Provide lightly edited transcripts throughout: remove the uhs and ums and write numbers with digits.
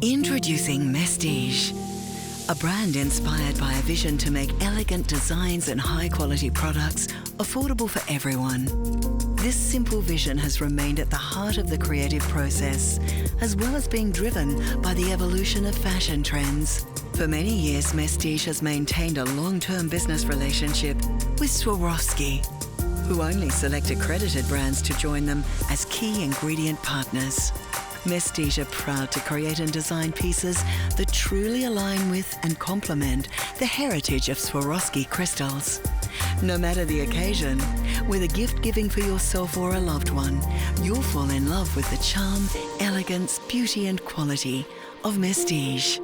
Introducing Mestige, a brand inspired by a vision to make elegant designs and high-quality products affordable for everyone. This simple vision has remained at the heart of the creative process, as well as being driven by the evolution of fashion trends. For many years, Mestige has maintained a long-term business relationship with Swarovski, who only select accredited brands to join them as key ingredient partners. Mestige are proud to create and design pieces that truly align with and complement the heritage of Swarovski crystals. No matter the occasion, whether gift-giving for yourself or a loved one, you'll fall in love with the charm, elegance, beauty and quality of Mestige.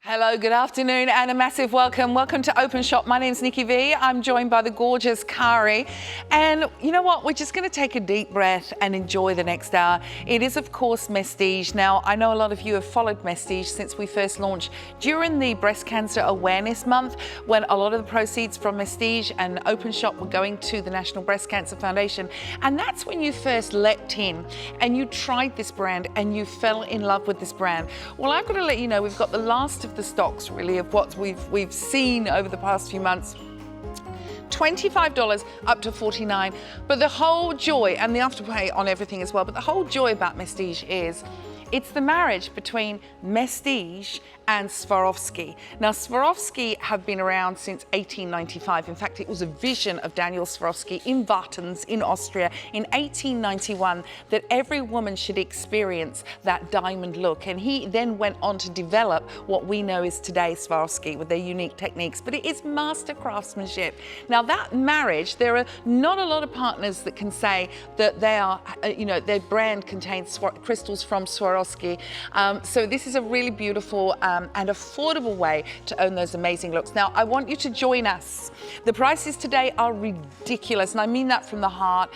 Hello, good afternoon and a massive welcome. Welcome to Openshop. My name's Nikki V. I'm joined by the gorgeous Kari. And you know what? We're just going to take a deep breath and enjoy the next hour. It is, of course, Mestige. Now, I know a lot of you have followed Mestige since we first launched during the Breast Cancer Awareness Month, when a lot of the proceeds from Mestige and Openshop were going to the National Breast Cancer Foundation. And that's when you first leapt in and you tried this brand and you fell in love with this brand. Well, I've got to let you know, we've got the last of the stocks really of what we've seen over the past few months. $25 up to $49, but the whole joy, and the afterpay on everything as well, but the whole joy about Mestige is it's the marriage between Mestige and Swarovski. Now, Swarovski have been around since 1895. In fact, it was a vision of Daniel Swarovski in Wartens in Austria in 1891 that every woman should experience that diamond look. And he then went on to develop what we know is today Swarovski with their unique techniques, but it is master craftsmanship. Now, that marriage, there are not a lot of partners that can say that they are, their brand contains crystals from Swarovski. So this is a really beautiful and affordable way to own those amazing looks. Now, I want you to join us. The prices today are ridiculous, and I mean that from the heart,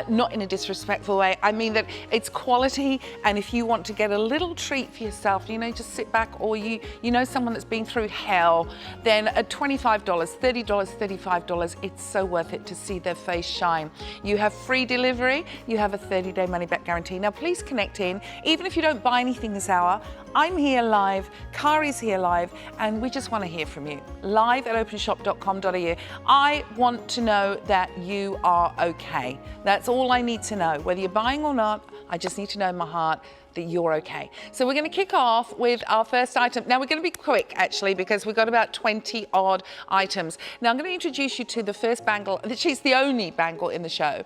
not in a disrespectful way. I mean that it's quality, and if you want to get a little treat for yourself, just sit back, or you know someone that's been through hell, then at $25, $30, $35, it's so worth it to see their face shine. You have free delivery, you have a 30-day money-back guarantee. Now, please connect in. Even if you don't buy anything this hour, I'm here live, Kari's here live, and we just want to hear from you. Live at openshop.com.au. I want to know that you are okay. That's all I need to know. Whether you're buying or not, I just need to know in my heart that you're okay. So we're going to kick off with our first item. Now, we're going to be quick, actually, because we've got about 20 odd items. Now, I'm going to introduce you to the first bangle. She's the only bangle in the show.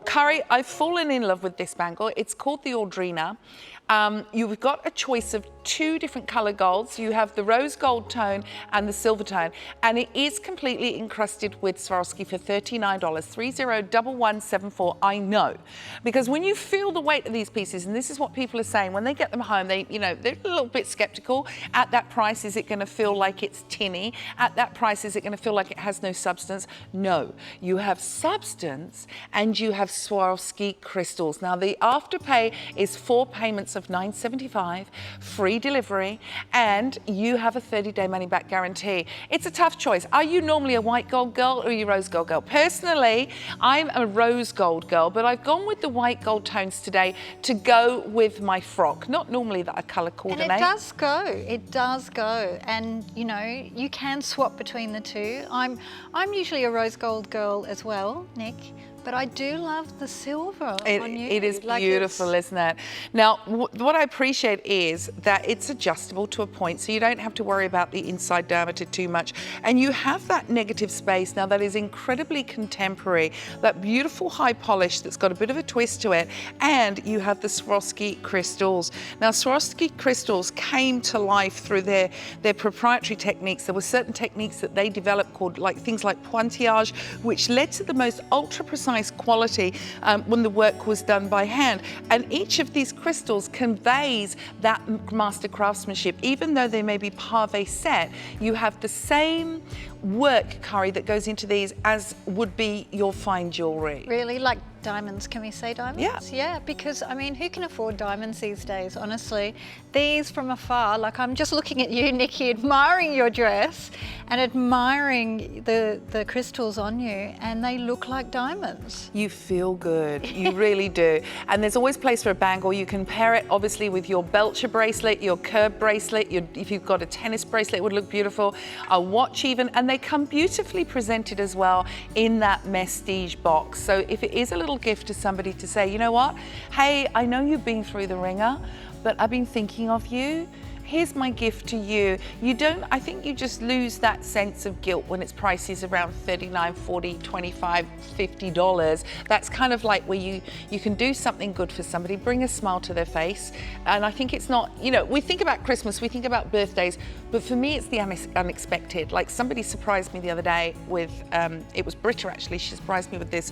Kari, I've fallen in love with this bangle. It's called the Audrina. You've got a choice of two different color golds. You have the rose gold tone and the silver tone, and it is completely encrusted with Swarovski for $39, 301174. I know, because when you feel the weight of these pieces, and this is what people are saying when they get them home, they're a little bit skeptical. At that price, is it going to feel like it's tinny? At that price, is it going to feel like it has no substance? No, you have substance and you have Swarovski crystals. Now, the afterpay is 4 payments of $975, free delivery, and you have a 30-day money-back guarantee. It's a tough choice. Are you normally a white gold girl or are you a rose gold girl? Personally, I'm a rose gold girl, but I've gone with the white gold tones today to go with my frock. Not normally that I colour coordinate. And it does go. And you can swap between the two. I'm usually a rose gold girl as well, Nick. But I do love the silver on you. It is beautiful, isn't it? Now, what I appreciate is that it's adjustable to a point, so you don't have to worry about the inside diameter too much. And you have that negative space now that is incredibly contemporary, that beautiful high polish that's got a bit of a twist to it, and you have the Swarovski crystals. Now, Swarovski crystals came to life through their proprietary techniques. There were certain techniques that they developed called things like pointillage, which led to the most ultra-precise quality when the work was done by hand. And each of these crystals conveys that master craftsmanship. Even though they may be pave set, you have the same work, Kari, that goes into these as would be your fine jewellery. Really? Like diamonds. Can we say diamonds? Yeah. Yeah, because I mean, who can afford diamonds these days, honestly? These from afar, like I'm just looking at you, Nikki, admiring your dress and admiring the crystals on you, and they look like diamonds. You feel good, you really do. And there's always place for a bangle. You can pair it obviously with your Belcher bracelet, your curb bracelet, if you've got a tennis bracelet, it would look beautiful, a watch even, and they come beautifully presented as well in that Mestige box. So if it is a little gift to somebody to say, you know what, hey, I know you've been through the ringer, but I've been thinking of you. Here's my gift to you. I think you just lose that sense of guilt when its prices around $39, $40, $25, $50. That's kind of like where you can do something good for somebody, bring a smile to their face. And I think it's not, we think about Christmas, we think about birthdays, but for me, it's the unexpected. Like somebody surprised me the other day with, it was Britta actually, she surprised me with this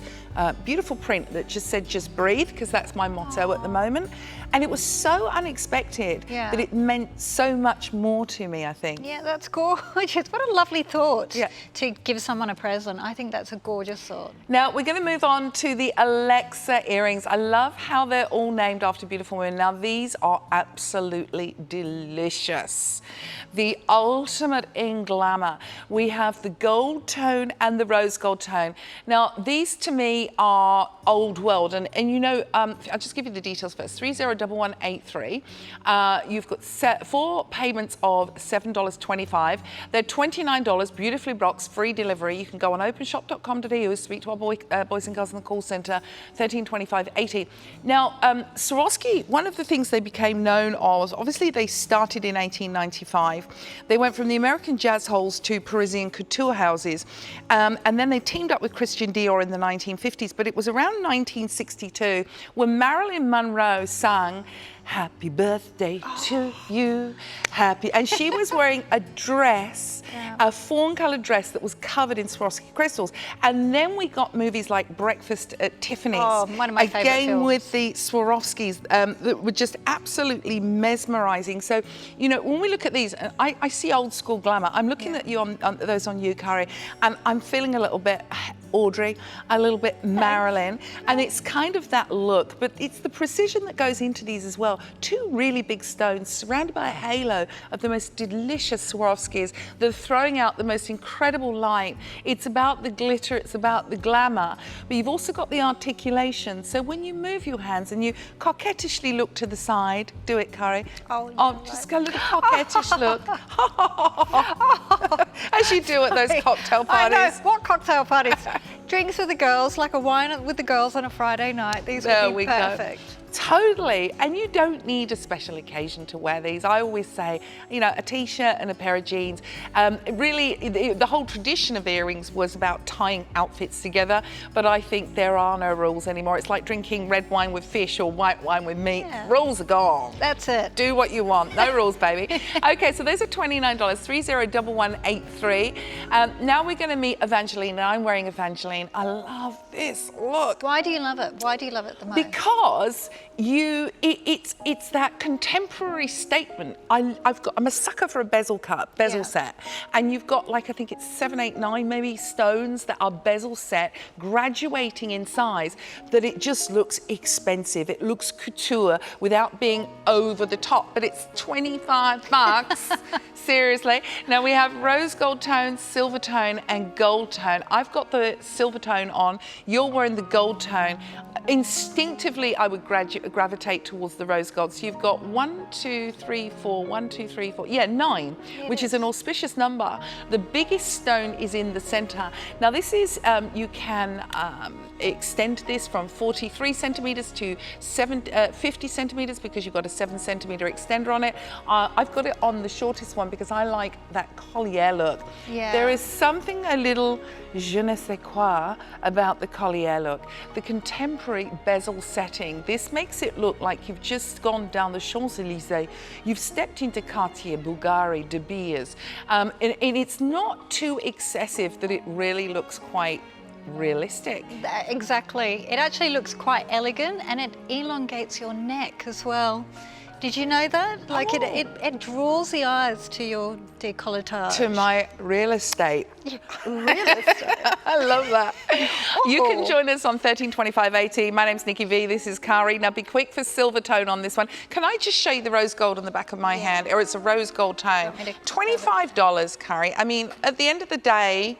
beautiful print that just said, just breathe, because that's my motto at the moment. And it was so unexpected that it meant so much more to me, I think. Yeah, that's gorgeous. What a lovely thought to give someone a present. I think that's a gorgeous thought. Now, we're going to move on to the Alexa earrings. I love how they're all named after beautiful women. Now, these are absolutely delicious. The ultimate in glamour. We have the gold tone and the rose gold tone. Now, these to me are old world. And I'll just give you the details first. 301183. You've got 4 payments of $7.25. They're $29, beautifully boxed, free delivery. You can go on openshop.com.au, speak to our boys and girls in the call centre, 132580. Now, Swarovski, one of the things they became known as, obviously they started in 1895. They went from the American jazz halls to Parisian couture houses, and then they teamed up with Christian Dior in the 1950s, but it was around 1962 when Marilyn Monroe sang "Happy birthday to you, happy," and she was wearing a dress, a fawn-coloured dress that was covered in Swarovski crystals. And then we got movies like Breakfast at Tiffany's. Oh, one of my favourite films. Again with the Swarovskis that were just absolutely mesmerising. So, when we look at these, I see old school glamour. I'm looking at you on those on you, Kari, and I'm feeling a little bit Audrey, a little bit Marilyn, and it's kind of that look, but it's the precision that goes into these as well. 2 really big stones surrounded by a halo of the most delicious Swarovskis that are throwing out the most incredible light. It's about the glitter, it's about the glamour, but you've also got the articulation. So when you move your hands and you coquettishly look to the side, do it, Kari. Just go a little coquettish look. As you do at those cocktail parties. I know, what cocktail parties? Drinks with the girls, like a wine with the girls on a Friday night. These would be perfect. Totally, and you don't need a special occasion to wear these. I always say, a t-shirt and a pair of jeans. Really, the whole tradition of earrings was about tying outfits together, but I think there are no rules anymore. It's like drinking red wine with fish or white wine with meat. Yeah. Rules are gone. That's it. Do what you want. No rules, baby. Okay, so those are $29, 301183. Now we're going to meet Evangeline, and I'm wearing Evangeline. I love this look. Why do you love it? Why do you love it the most? Because it's that contemporary statement. I'm a sucker for a bezel set, and you've got, like, I think it's 7, 8, 9 maybe stones that are bezel set, graduating in size, that it just looks expensive. It looks couture without being over the top, but it's $25. Seriously. Now we have rose gold tone, silver tone, and gold tone. I've got the silver tone on. You're wearing the gold tone. Instinctively, I would gravitate towards the rose gold. So you've got 1, 2, 3, 4, 1, 2, 3, 4. Yeah, 9, which is an auspicious number. The biggest stone is in the center. Now this is, you can extend this from 43 centimeters to 50 centimeters because you've got a 7 centimeter extender on it. I've got it on the shortest one because I like that collier look. Yeah. There is something a little je ne sais quoi about the collier look. The contemporary bezel setting, this makes it look like you've just gone down the Champs-Élysées. You've stepped into Cartier, Bulgari, De Beers. And it's not too excessive that it really looks quite realistic. Exactly. It actually looks quite elegant, and it elongates your neck as well. Did you know that? Like it draws the eyes to your décolletage. To my real estate. Real estate. I love that. You can join us on 132580. My name's Nikki V. This is Kari. Now be quick for silver tone on this one. Can I just show you the rose gold on the back of my hand? Or it's a rose gold tone. $25, Kari. I mean, at the end of the day,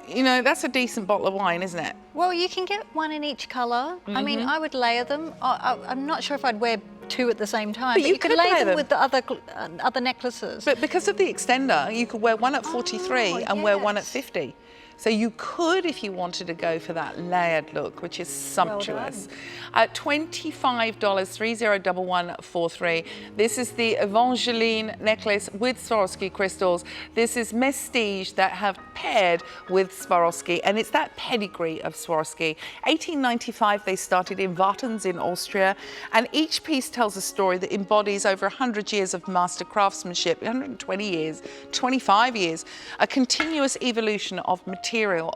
you know, that's a decent bottle of wine, isn't it? Well, you can get one in each colour. I mean, I would layer them. I'm not sure if I'd wear two at the same time, but you could lay them with the other necklaces. But because of the extender, you could wear one at 43 and wear one at 50. So you could, if you wanted to go for that layered look, which is sumptuous. At $25, 301143. This is the Evangeline necklace with Swarovski crystals. This is Mestige that have paired with Swarovski, and it's that pedigree of Swarovski. 1895, they started in Wartens in Austria, and each piece tells a story that embodies over 100 years of master craftsmanship, 120 years, 25 years, a continuous evolution of material,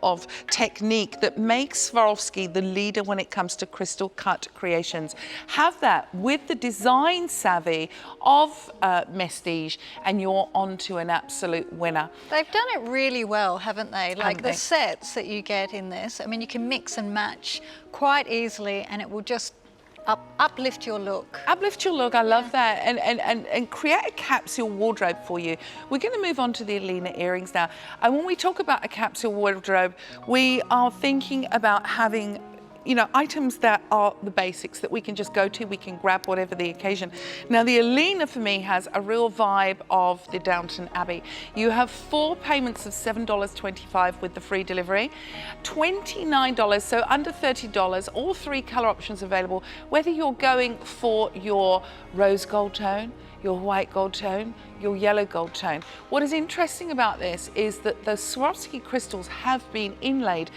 of technique that makes Swarovski the leader when it comes to crystal cut creations. Have that with the design savvy of Mestige, and you're on to an absolute winner. They've done it really well, haven't they? Like the sets that you get in this, I mean, you can mix and match quite easily, and it will just uplift your look. Uplift your look, I love that. And create a capsule wardrobe for you. We're going to move on to the Alina earrings now. And when we talk about a capsule wardrobe, we are thinking about having, you know, items that are the basics that we can just go to, we can grab whatever the occasion. Now the Alina for me has a real vibe of the Downton Abbey. You have 4 payments of $7.25 with the free delivery, $29, so under $30, all 3 color options available, whether you're going for your rose gold tone, your white gold tone, your yellow gold tone. What is interesting about this is that the Swarovski crystals have been inlaid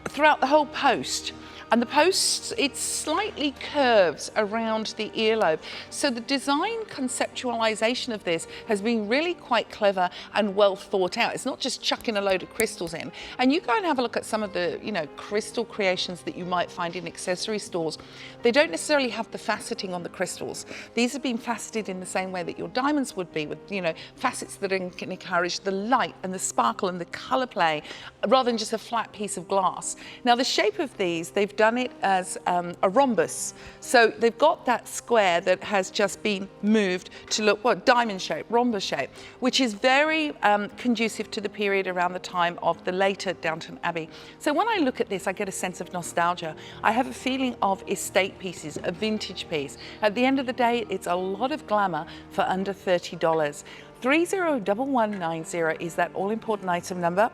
throughout the whole post. And the post, it slightly curves around the earlobe. So the design conceptualization of this has been really quite clever and well thought out. It's not just chucking a load of crystals in. And you go and have a look at some of the, you know, crystal creations that you might find in accessory stores. They don't necessarily have the faceting on the crystals. These have been faceted in the same way that your diamonds would be, with, you know, facets that can encourage the light and the sparkle and the color play, rather than just a flat piece of glass. Now the shape of these, they've done it as a rhombus. So they've got that square that has just been moved to look, what, diamond shape, rhombus shape, which is very conducive to the period around the time of the later Downton Abbey. So when I look at this, I get a sense of nostalgia. I have a feeling of estate pieces, a vintage piece. At the end of the day, it's a lot of glamour for under $30. 301190 is that all-important item number.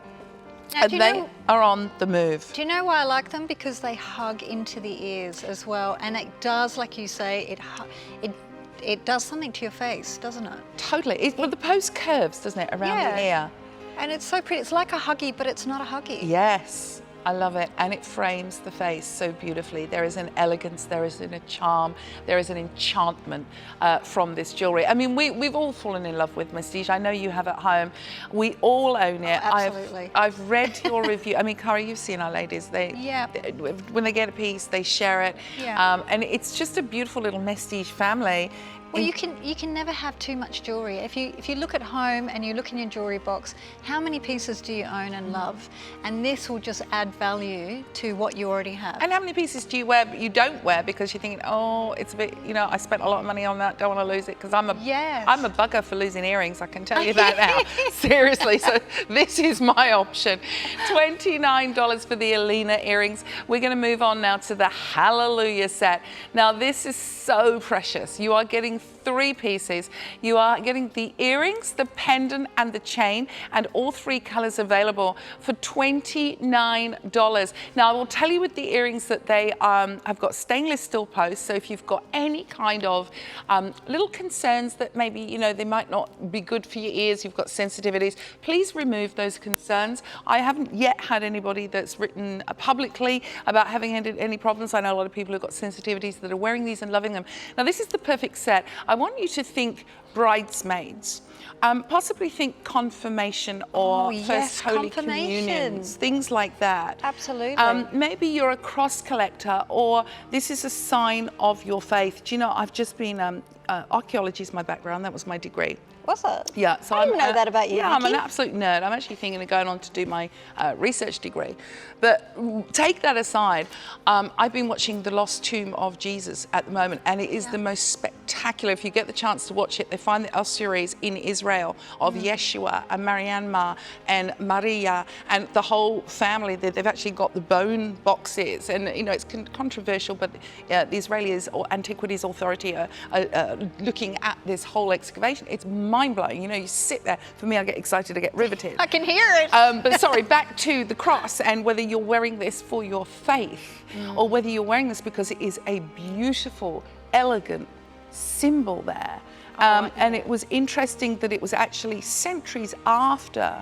Now, and they are on the move. Do you know why I like them? Because they hug into the ears as well, and it does, like you say, it does something to your face, doesn't it? Totally. Well, the post curves, doesn't it, around the ear? And it's so pretty. It's like a huggy, but it's not a huggy. Yes. I love it, and it frames the face so beautifully. There is an elegance, there is a charm, there is an enchantment from this jewellery. I mean, we've all fallen in love with Mestige. I know you have at home. We all own it. Oh, absolutely. I've read your review. I mean, Kari, you've seen our ladies. When they get a piece, they share it. Yeah. And it's just a beautiful little Mestige family. Well, you can never have too much jewellery. If you look at home and you look in your jewellery box, how many pieces do you own and love? And this will just add value to what you already have. And how many pieces do you wear but you don't wear because you're thinking, oh, it's a bit, you know, I spent a lot of money on that, don't want to lose it, because I'm a bugger for losing earrings, I can tell you that now. Seriously, so this is my option. $29 for the Alina earrings. We're going to move on now to the Hallelujah set. Now this is so precious. You are getting 3 pieces. You are getting the earrings, the pendant and the chain, and all 3 colors available for $29. Now I will tell you with the earrings that they have got stainless steel posts, so if you've got any kind of little concerns that maybe, you know, they might not be good for your ears, you've got sensitivities, please remove those concerns. I haven't yet had anybody that's written publicly about having any problems. I know a lot of people who've got sensitivities that are wearing these and loving them. Now this is the perfect set. I want you to think bridesmaids. Possibly think confirmation or first Holy Communions, things like that. Absolutely. Maybe you're a cross collector, or this is a sign of your faith. Do you know, I've just been, archaeology is my background, that was my degree. Was it? Yeah, so I didn't know that about you, Yeah, I'm an Nikki. absolute nerd. I'm actually thinking of going on to do my research degree. But take that aside, I've been watching The Lost Tomb of Jesus at the moment, and it is the most spectacular. If you get the chance to watch it, they find the ossuaries in Israel of Yeshua and Mariamma and Maria and the whole family. They've actually got the bone boxes, and you know, it's controversial, but the Israelis or Antiquities Authority are looking at this whole excavation. It's mind-blowing. You know, you sit there. For me, I get excited, I get riveted. I can hear it. But sorry, back to the cross, and whether you're wearing this for your faith or whether you're wearing this because it is a beautiful, elegant symbol there. And it was interesting that it was actually centuries after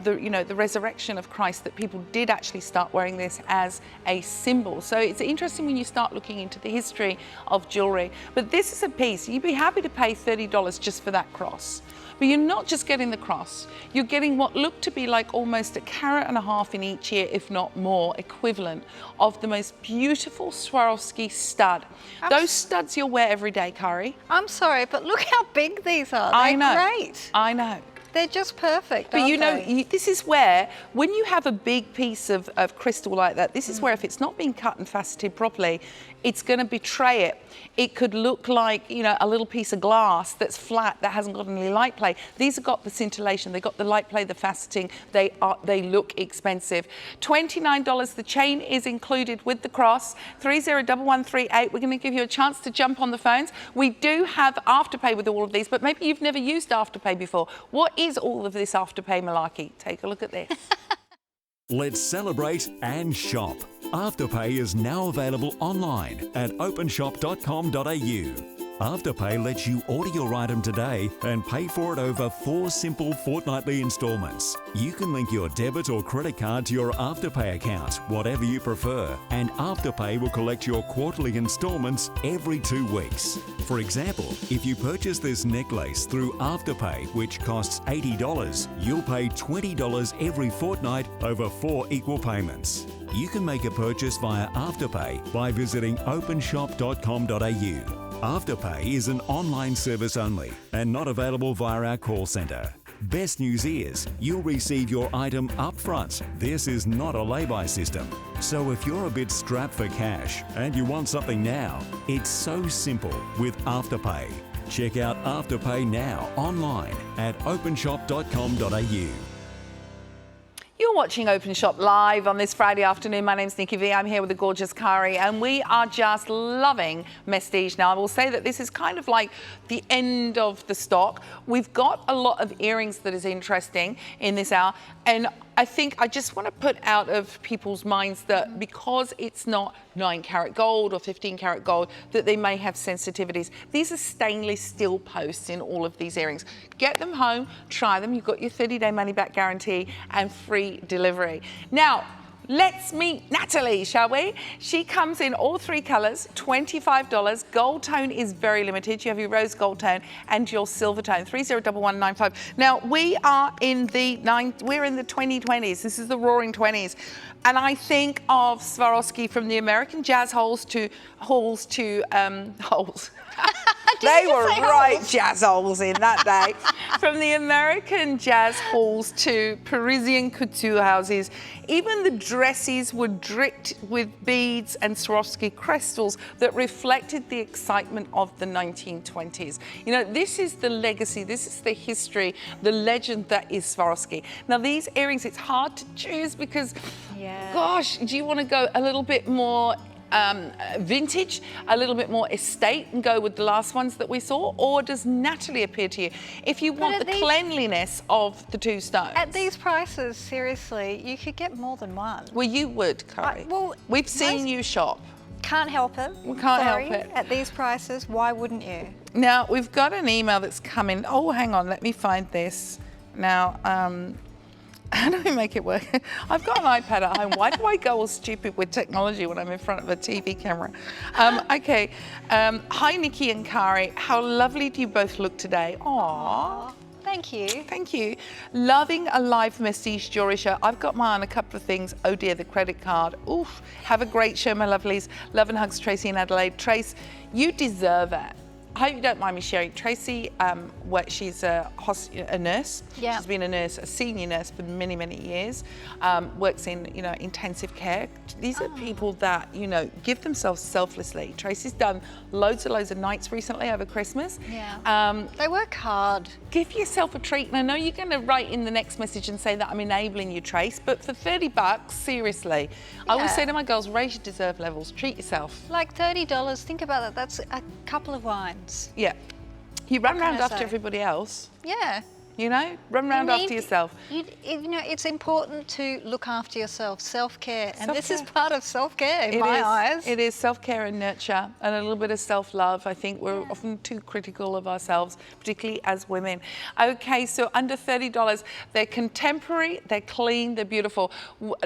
the resurrection of Christ that people did actually start wearing this as a symbol. So it's interesting when you start looking into the history of jewellery. But this is a piece, you'd be happy to pay $30 just for that cross. But you're not just getting the cross, you're getting what looked to be like almost a carat and a half in each ear, if not more, equivalent of the most beautiful Swarovski stud. Those studs you'll wear every day, Kari. I'm sorry, but look how big these are. They're I know. great. I know. They're just perfect, But aren't you know, they? this is where, when you have a big piece of crystal like that, this is where if it's not being cut and faceted properly, it's going to betray it. It could look like, you know, a little piece of glass that's flat, that hasn't got any light play. These have got the scintillation, they've got the light play, the faceting. They look expensive. $29, the chain is included with the cross. 301138, we're going to give you a chance to jump on the phones. We do have Afterpay with all of these, but maybe you've never used Afterpay before. What is all of this Afterpay malarkey? Take a look at this. Let's celebrate and shop. Afterpay is now available online at openshop.com.au. Afterpay lets you order your item today and pay for it over 4 simple fortnightly instalments. You can link your debit or credit card to your Afterpay account, whatever you prefer, and Afterpay will collect your quarterly instalments every 2 weeks. For example, if you purchase this necklace through Afterpay, which costs $80, you'll pay $20 every fortnight over 4 equal payments. You can make a purchase via Afterpay by visiting openshop.com.au. Afterpay is an online service only and not available via our call centre. Best news is you'll receive your item upfront. This is not a lay-by system. So if you're a bit strapped for cash and you want something now, it's so simple with Afterpay. Check out Afterpay now online at openshop.com.au. You're watching Open Shop live on this Friday afternoon. My name's Nikki V. I'm here with the gorgeous Kari, and we are just loving Mestige. Now, I will say that this is kind of like the end of the stock. We've got a lot of earrings that is interesting in this hour, and I think I just want to put out of people's minds that because it's not 9 karat gold or 15 karat gold, that they may have sensitivities. These are stainless steel posts in all of these earrings. Get them home, try them. You've got your 30-day money-back guarantee and free delivery. Now, let's meet Natalie, shall we? She comes in all 3 colours, $25. Gold tone is very limited. You have your rose gold tone and your silver tone, 301195. Now, we are in the 2020s. This is the roaring 20s. And I think of Swarovski from the American jazz halls to holes. They were right jazz holes in that day. From the American jazz halls to Parisian couture houses, even the dresses were dripped with beads and Swarovski crystals that reflected the excitement of the 1920s. You know, this is the legacy, this is the history, the legend that is Swarovski. Now, these earrings, it's hard to choose because, gosh, do you want to go a little bit more vintage, a little bit more estate and go with the last ones that we saw, or does Natalie appeal to you? If you want the cleanliness of the 2 stones. At these prices, seriously, you could get more than one. Well, you would, Kari. Well, we've seen you shop. Can't help it. We can't help it. At these prices, why wouldn't you? Now, we've got an email that's come in. Oh, hang on, let me find this. Now, How do we make it work? I've got an iPad at home. Why do I go all stupid with technology when I'm in front of a TV camera? Okay. Hi, Nikki and Kari. How lovely do you both look today? Aww. Thank you. Thank you. Loving a live Mestige jewelry show. I've got my eye on a couple of things. Oh dear, the credit card. Oof. Have a great show, my lovelies. Love and hugs, Tracy in Adelaide. Trace, you deserve it. I hope you don't mind me sharing. Tracy, she's a nurse. Yeah. She's been a nurse, a senior nurse for many, many years. Works in, intensive care. These are people that, give themselves selflessly. Tracy's done loads and loads of nights recently over Christmas. Yeah. They work hard. Give yourself a treat. And I know you're going to write in the next message and say that I'm enabling you, Trace, but for $30, seriously, I always say to my girls, raise your deserve levels, treat yourself. Like $30, think about that, that's a couple of wines. Yeah. You run What can around I after say? everybody else, Yeah. run around after yourself. It's important to look after yourself, self-care, and this is Self-care. part of self-care in my eyes. It is self-care and nurture and a little bit of self-love. I think we're often too critical of ourselves, particularly as women. Okay, so under $30, they're contemporary, they're clean, they're beautiful.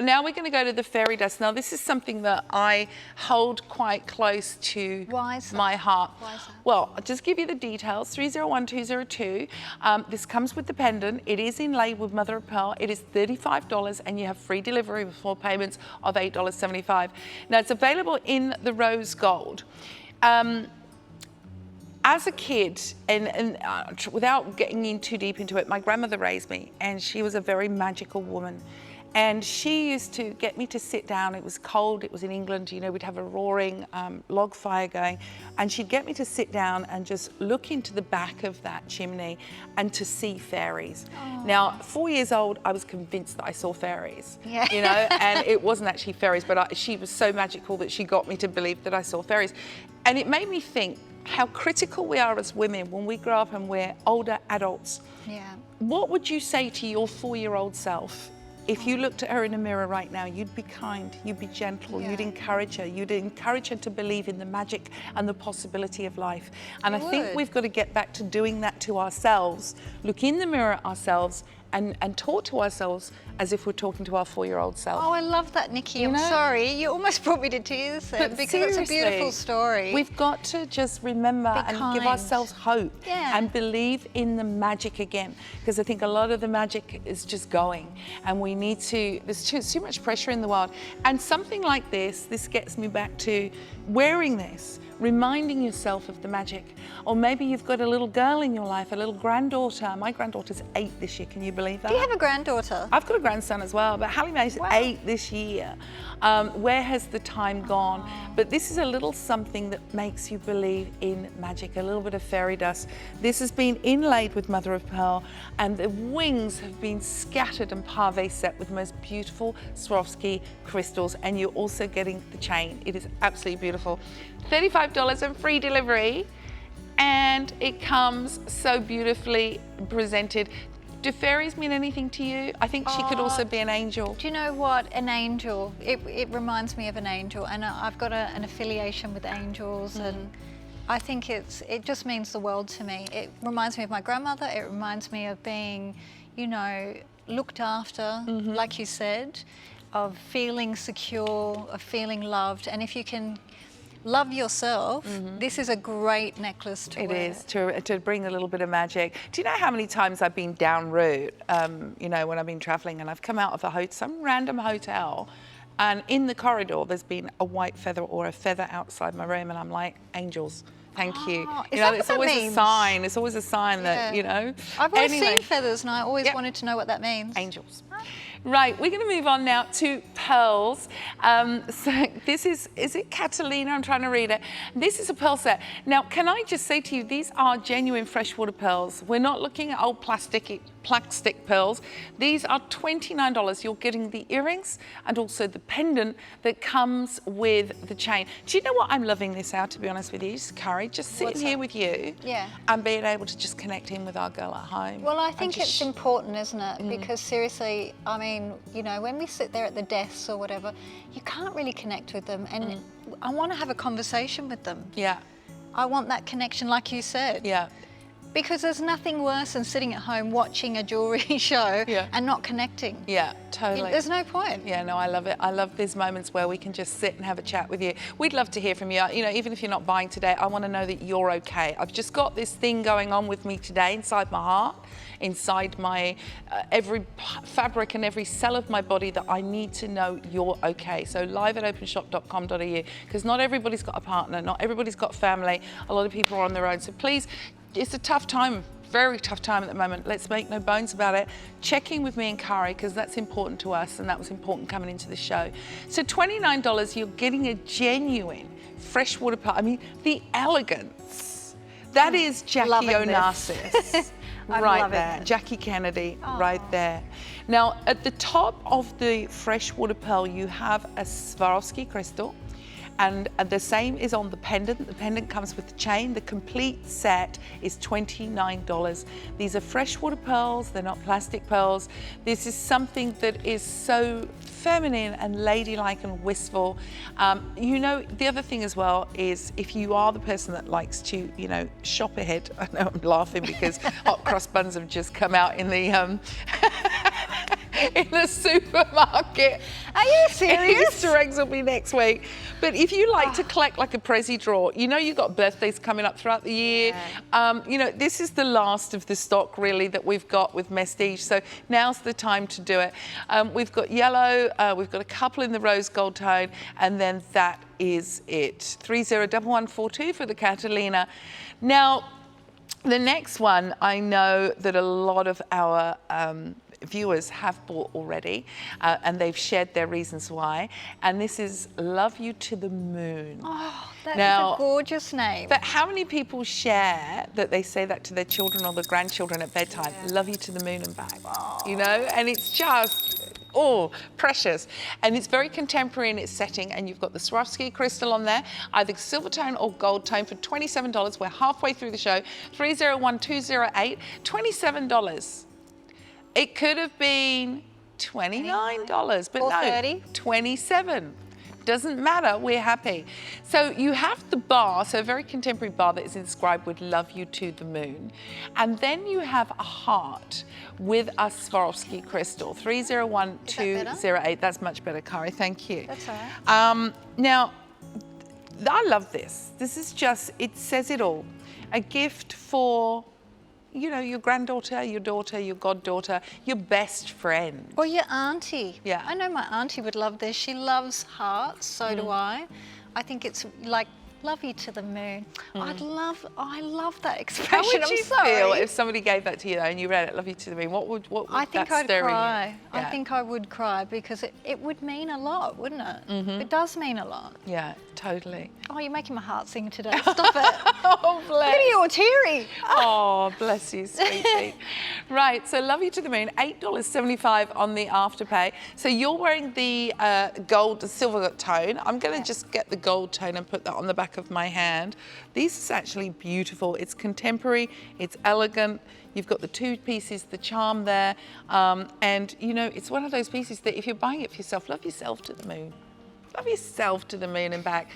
Now we're going to go to the fairy dust. Now this is something that I hold quite close to Why is that? my heart. Why is that? Well, I'll just give you the details. 301202. This comes with the pendant. It is inlaid with mother of pearl. It is $35 and you have free delivery with 4 payments of $8.75. Now it's available in the rose gold. As a kid, and without getting in too deep into it, my grandmother raised me and she was a very magical woman. And she used to get me to sit down. It was cold, it was in England, we'd have a roaring log fire going. And she'd get me to sit down and just look into the back of that chimney and to see fairies. Aww. Now, 4 years old, I was convinced that I saw fairies, Yeah. and it wasn't actually fairies, but she was so magical that she got me to believe that I saw fairies. And it made me think how critical we are as women when we grow up and we're older adults. Yeah. What would you say to your 4-year-old self? If you looked at her in a mirror right now, you'd be kind, you'd be gentle, Yeah. you'd encourage her to believe in the magic and the possibility of life. And I think would. we've got to get back to doing that to ourselves, look in the mirror at ourselves and talk to ourselves as if we're talking to our 4-year-old self. Oh, I love that, Nikki. I'm know? sorry. You almost brought me to tears then, But because it's a beautiful seriously, story. We've got to just remember Be and give kind. ourselves hope Yeah. and believe in the magic again. Because I think a lot of the magic is just going and we need to, there's too much pressure in the world. And something like this gets me back to wearing this, reminding yourself of the magic. Or maybe you've got a little girl in your life, a little granddaughter. My granddaughter's 8 this year, can you believe that? Do you have a granddaughter? I've got a grandson as well, but Hallie Mae's 8 this year. Where has the time gone? But this is a little something that makes you believe in magic, a little bit of fairy dust. This has been inlaid with mother of pearl, and the wings have been scattered and pave set with the most beautiful Swarovski crystals, and you're also getting the chain. It is absolutely beautiful. $35 and free delivery, and it comes so beautifully presented. Do fairies mean anything to you? I think she could also be an angel. Do you know what? An angel. It reminds me of an angel, and I've got an affiliation with angels, and I think it just means the world to me. It reminds me of my grandmother. It reminds me of being, looked after, like you said, of feeling secure, of feeling loved, and if you can love yourself, this is a great necklace to wear. It is, to bring a little bit of magic. Do you know how many times I've been down route, when I've been traveling and I've come out of some random hotel, and in the corridor there's been a white feather or a feather outside my room, and I'm like, angels. Thank you. Is that It's what that always means? a sign. It's always a sign that, I've always Anyway. seen feathers, and I always wanted to know what that means. Angels. Right, we're going to move on now to pearls. So this is it Catalina? I'm trying to read it. This is a pearl set. Now, can I just say to you, these are genuine freshwater pearls. We're not looking at old plastic pearls. These are $29. You're getting the earrings and also the pendant that comes with the chain. Do you know what? I'm loving this out, to be honest with you, Kari. Just sitting What's here that? with you Yeah. and being able to just connect in with our girl at home. Well, I And think just it's important, isn't it? Because seriously, I mean, when we sit there at the desks or whatever, you can't really connect with them. And I want to have a conversation with them. Yeah, I want that connection, like you said. yeah. Because there's nothing worse than sitting at home watching a jewellery show and not connecting. Yeah, totally. There's no point. Yeah, no, I love it. I love these moments where we can just sit and have a chat with you. We'd love to hear from you. You know, even if you're not buying today, I want to know that you're okay. I've just got this thing going on with me today inside my heart, inside my every fabric and every cell of my body, that I need to know you're okay. So live at openshop.com.au, because not everybody's got a partner, not everybody's got family. A lot of people are on their own. So please, it's a tough time, very tough time at the moment. Let's make no bones about it. Check in with me and Kari, because that's important to us, and that was important coming into the show. So $29, you're getting a genuine freshwater pearl. I mean, the elegance. That is Jackie Onassis. Right there, Jackie Kennedy, right there. Now, at the top of the freshwater pearl, you have a Swarovski crystal, and the same is on the pendant. The pendant comes with the chain. The complete set is $29. These are freshwater pearls, they're not plastic pearls. This is something that is so feminine and ladylike and wistful. You know, the other thing as well is, if you are the person that likes to, you know, shop ahead. I know I'm laughing because hot cross buns have just come out in the in the supermarket. Are you serious? Easter eggs will be next week. But if you like to collect like a Prezi drawer, you know you've got birthdays coming up throughout the year. You know, this is the last of the stock really that we've got with Mestige. So now's the time to do it. We've got yellow, we've got a couple in the rose gold tone, and then that is it. 301142 for the Catalina. Now, the next one, I know that a lot of our viewers have bought already, and they've shared their reasons why. And this is Love You to the Moon. Oh, that is a gorgeous name. But how many people share that they say that to their children or their grandchildren at bedtime? Love you to the moon and back. You know, and it's just, oh, precious. And it's very contemporary in its setting, and you've got the Swarovski crystal on there, either silver tone or gold tone, for $27. We're halfway through the show. 301208, $27. It could have been $29, but no, $27. Doesn't matter, we're happy. So you have the bar, so a very contemporary bar that is inscribed with Love You to the Moon. And then you have a heart with a Swarovski crystal, 301208. That's much better, Kari, thank you. That's all right. Now, I love this. This is just, it says it all. A gift for, you know, your granddaughter, your daughter, your goddaughter, your best friend. Or your auntie. Yeah. I know my auntie would love this. She loves hearts, so do I. I think it's like, love you to the moon. I love that expression. How would you feel if somebody gave that to you though, and you read it, love you to the moon? What would I think that I'd stir in you? cry. Yeah. I think I would cry, because it would mean a lot, wouldn't it? It does mean a lot. Yeah, totally. Oh, you're making my heart sing today. Stop it. Oh, bless. Look at you, all teary. Oh, bless you, sweetie. Right, so Love You to the Moon, $8.75 on the Afterpay. So you're wearing the silver tone. I'm going to just get the gold tone and put that on the back of my hand. This is actually beautiful. It's contemporary, it's elegant. You've got the two pieces, the charm there. And, you know, it's one of those pieces that if you're buying it for yourself, love yourself to the moon. Love yourself to the moon and back.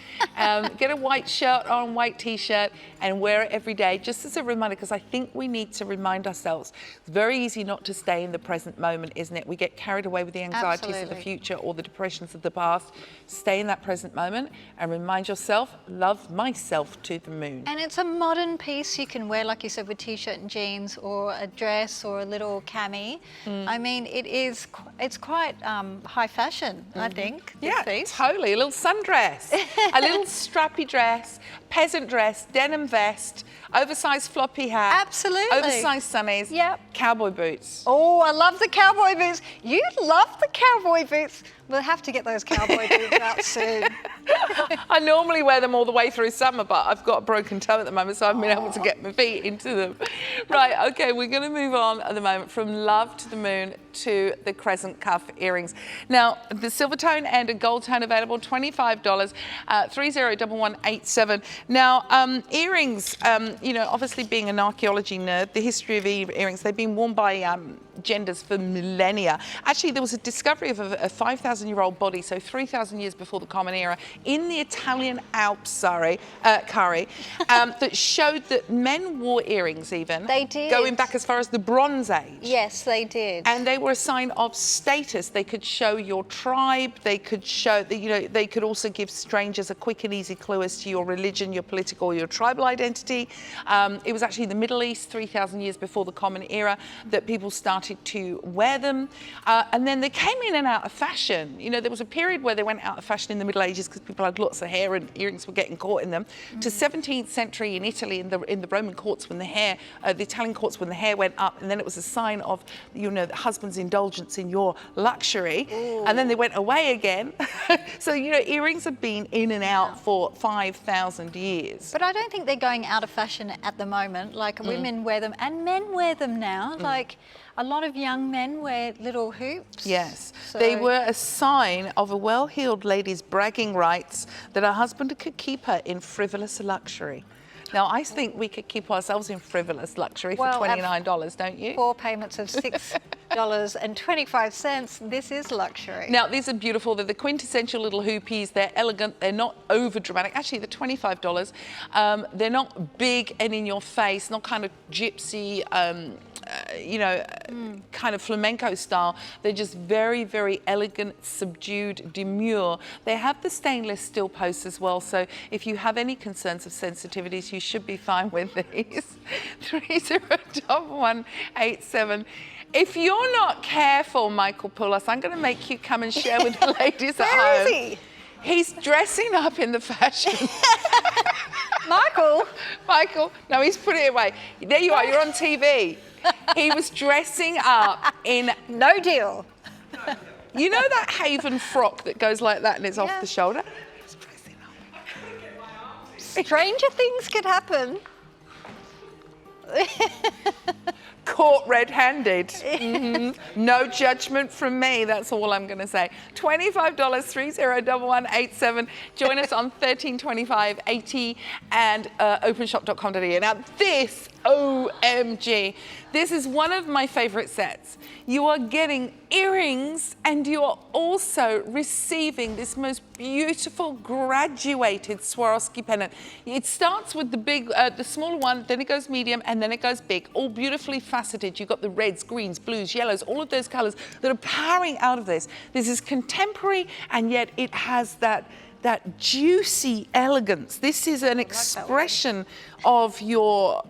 Get a white shirt on, white t-shirt, and wear it every day, just as a reminder, because I think we need to remind ourselves. It's very easy not to stay in the present moment, isn't it? We get carried away with the anxieties of the future or the depressions of the past. Stay in that present moment and remind yourself, love myself to the moon. And it's a modern piece you can wear, like you said, with t-shirt and jeans, or a dress, or a little cami. I mean, it's quite high fashion, I think. Yeah, this piece. totally. A little sundress, a little strappy dress, peasant dress, denim vest, oversized floppy hat. Absolutely. Oversized sunnies. Yep. Cowboy boots. Oh, I love the cowboy boots. You love the cowboy boots. We'll have to get those cowboy boots out soon. I normally wear them all the way through summer, but I've got a broken toe at the moment, so I haven't been able to get my feet into them. Right, okay, we're going to move on at the moment from Love to the Moon to the crescent cuff earrings. Now, the silver tone and a gold tone available, $25, 301187. Now, earrings, you know, obviously being an archaeology nerd, the history of earrings, they've been worn by genders for millennia. Actually, there was a discovery of a 5,000-year-old body, so 3,000 years before the Common Era, in the Italian Alps, that showed that men wore earrings even. They did. Going back as far as the Bronze Age. Yes, they did. And they were a sign of status. They could show your tribe. They could show, they could also give strangers a quick and easy clue as to your religion, your political, your tribal identity. It was actually the Middle East, 3,000 years before the Common Era, that people started to wear them. And then they came in and out of fashion. There was a period where they went out of fashion in the Middle Ages because people had lots of hair and earrings were getting caught in them. To 17th century in Italy, in the Roman courts, when the Italian courts, when the hair went up, and then it was a sign of, the husband's indulgence in your luxury. Ooh. And then they went away again. So, earrings have been in and out for 5,000 years. But I don't think they're going out of fashion at the moment. Like, women wear them and men wear them now. Like, a lot of young men wear little hoops. Yes. So they were a sign of a well-heeled lady's bragging rights that her husband could keep her in frivolous luxury. Now, I think we could keep ourselves in frivolous luxury for $29, don't you? 4 payments of $6.25. This is luxury. Now, these are beautiful. They're the quintessential little hoopies. They're elegant. They're not over dramatic. Actually, they're $25. They're not big and in your face, not kind of gypsy, kind of flamenco style. They're just very, very elegant, subdued, demure. They have the stainless steel posts as well, so if you have any concerns of sensitivities, you should be fine with these. 301187. If you're not careful, Michael Poulos, I'm going to make you come and share with the ladies at home. Where is he? He's dressing up in the fashion. Michael, no, he's put it away. There you are, you're on TV. He was dressing up in... No deal. You know that Haven frock that goes like that and it's off the shoulder? He's dressing up. Stranger things could happen. Caught red-handed. No judgment from me, that's all I'm going to say. $25, 301187. Join us on 132580 and openshop.com.au. Now this, OMG, this is one of my favorite sets. You are getting earrings and you are also receiving this most beautiful graduated Swarovski pendant. It starts with the smaller one, then it goes medium, and then it goes big, all beautifully faceted. You've got the reds, greens, blues, yellows, all of those colors that are powering out of this. This is contemporary, and yet it has that juicy elegance. This is an expression of your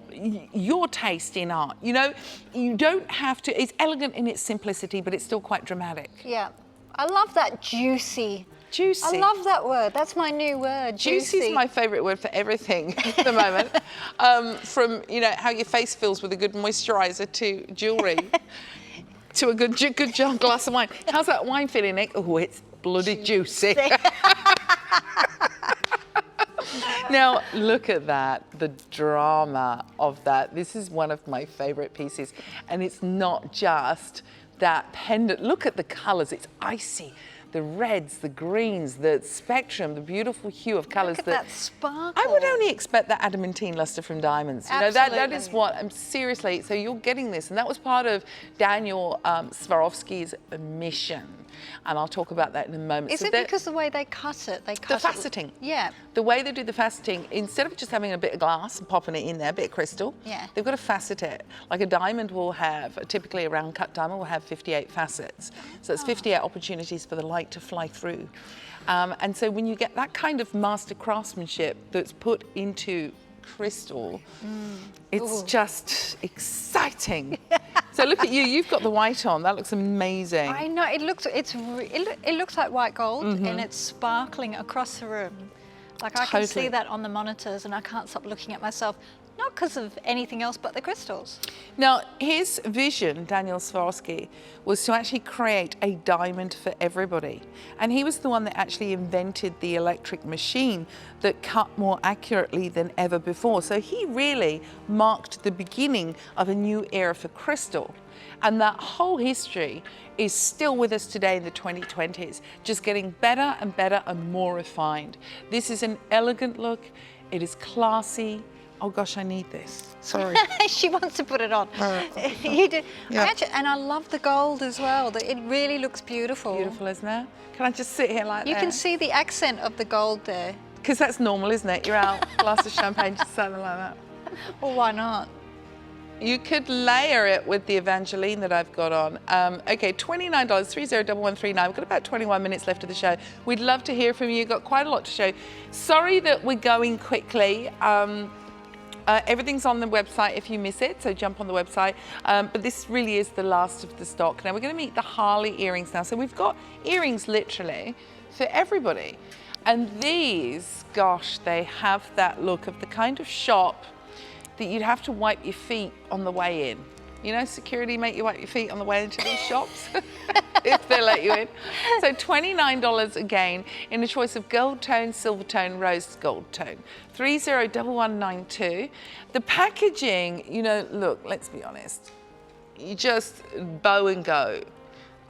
taste in art. You don't have to, it's elegant in its simplicity, but it's still quite dramatic. Yeah, I love that juicy. Juicy. I love that word. That's my new word. Juicy is my favourite word for everything at the moment. From how your face feels with a good moisturiser to jewellery, to a good glass of wine. How's that wine feeling, Nick? Oh, it's bloody juicy. Now, look at that, the drama of that. This is one of my favourite pieces. And it's not just that pendant. Look at the colours, it's icy. The reds, the greens, the spectrum, the beautiful hue of colours. Look at that sparkle. I would only expect that adamantine lustre from diamonds. Absolutely. That is what, seriously, so you're getting this. And that was part of Daniel Swarovski's mission. And I'll talk about that in a moment. Is it because the way they cut it? The faceting. Yeah. The way they do the faceting, instead of just having a bit of glass and popping it in there, a bit of crystal, they've got to facet it. Like a diamond will have, typically a round cut diamond will have 58 facets. So it's 58 opportunities for the light to fly through. And so when you get that kind of master craftsmanship that's put into crystal, it's just exciting. So look at you, you've got the white on, that looks amazing. I know, it looks like white gold and it's sparkling across the room. Like I can see that on the monitors and I can't stop looking at myself, not because of anything else but the crystals. Now, his vision, Daniel Swarovski, was to actually create a diamond for everybody. And he was the one that actually invented the electric machine that cut more accurately than ever before. So he really marked the beginning of a new era for crystal. And that whole history is still with us today in the 2020s, just getting better and better and more refined. This is an elegant look. It is classy. Oh gosh, I need this. Sorry. She wants to put it on. You do. Yeah. Actually, and I love the gold as well. It really looks beautiful. Beautiful, isn't it? Can I just sit here like that? You can see the accent of the gold there. Because that's normal, isn't it? You're out, glass of champagne, just something like that. Well, why not? You could layer it with the Evangeline that I've got on. Okay, $29, 301139. We've got about 21 minutes left of the show. We'd love to hear from you. You've got quite a lot to show. Sorry that we're going quickly. Everything's on the website if you miss it, so jump on the website. But this really is the last of the stock. Now we're going to meet the Harley earrings now. So we've got earrings literally for everybody. And these, gosh, they have that look of the kind of shop that you'd have to wipe your feet on the way in. You know, security make you wipe your feet on the way into these shops, if they let you in. So $29 again in a choice of gold tone, silver tone, rose gold tone. 301192. The packaging, you know, look, let's be honest. You just bow and go.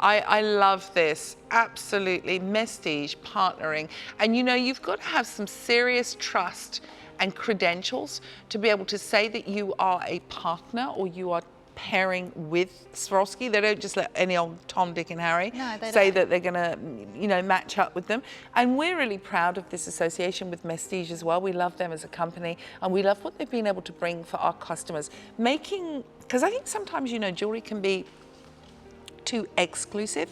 I love this, absolutely. Mestige partnering. And you know, you've got to have some serious trust and credentials to be able to say that you are a partner or you are pairing with Swarovski. They don't just let any old Tom, Dick and Harry say that they're gonna, you know, match up with them. And we're really proud of this association with Mestige as well. We love them as a company and we love what they've been able to bring for our customers. Because I think sometimes, you know, jewelry can be too exclusive